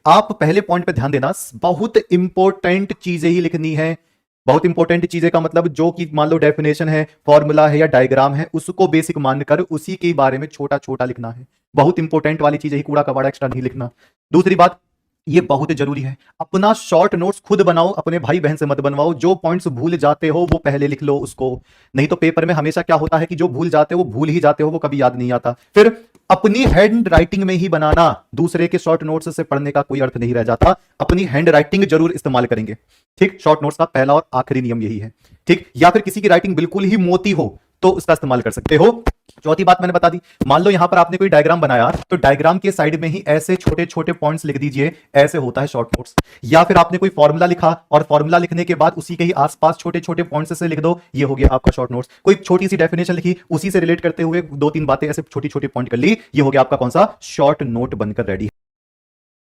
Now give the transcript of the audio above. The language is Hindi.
आप पहले पॉइंट पे ध्यान देना, बहुत इंपॉर्टेंट चीजें ही लिखनी है। बहुत इंपॉर्टेंट चीजें का मतलब जो कि मान लो डेफिनेशन है, फॉर्मूला है या डायग्राम है, उसको बेसिक मानकर उसी के बारे में छोटा छोटा लिखना है। बहुत इंपॉर्टेंट वाली चीजें ही, कूड़ा कबाड़ा एक्स्ट्रा नहीं लिखना। दूसरी बात, ये बहुत जरूरी है, अपना शॉर्ट नोट्स खुद बनाओ, अपने भाई बहन से मत बनवाओ। जो पॉइंट्स भूल जाते हो वो पहले लिख लो उसको, नहीं तो पेपर में हमेशा क्या होता है कि जो भूल जाते हो वो भूल ही जाते हो, वो कभी याद नहीं आता। फिर अपनी हैंड राइटिंग में ही बनाना, दूसरे के शॉर्ट नोट्स से पढ़ने का कोई अर्थ नहीं रह जाता। अपनी हैंड राइटिंग जरूर इस्तेमाल करेंगे, ठीक। शॉर्ट नोट्स का पहला और आखिरी नियम यही है, ठीक। या फिर किसी की राइटिंग बिल्कुल ही मोटी हो तो उसका इस्तेमाल कर सकते हो। चौथी बात मैंने बता दी, मान लो यहां पर आपने कोई डायग्राम बनाया तो डायग्राम के साइड में ही ऐसे छोटे छोटे पॉइंट्स लिख दीजिए, ऐसे होता है शॉर्ट नोट्स। या फिर आपने कोई फॉर्मूला लिखा और फॉर्मूला लिखने के बाद उसी के ही आसपास छोटे छोटे पॉइंट्स से लिख दो, ये हो गया आपका शॉर्ट नोट्स। कोई छोटी सी डेफिनेशन लिखी, उसी से रिलेट करते हुए दो तीन बातें ऐसे छोटी छोटी पॉइंट कर ली, ये हो गया आपका कौन सा, शॉर्ट नोट बनकर रेडी।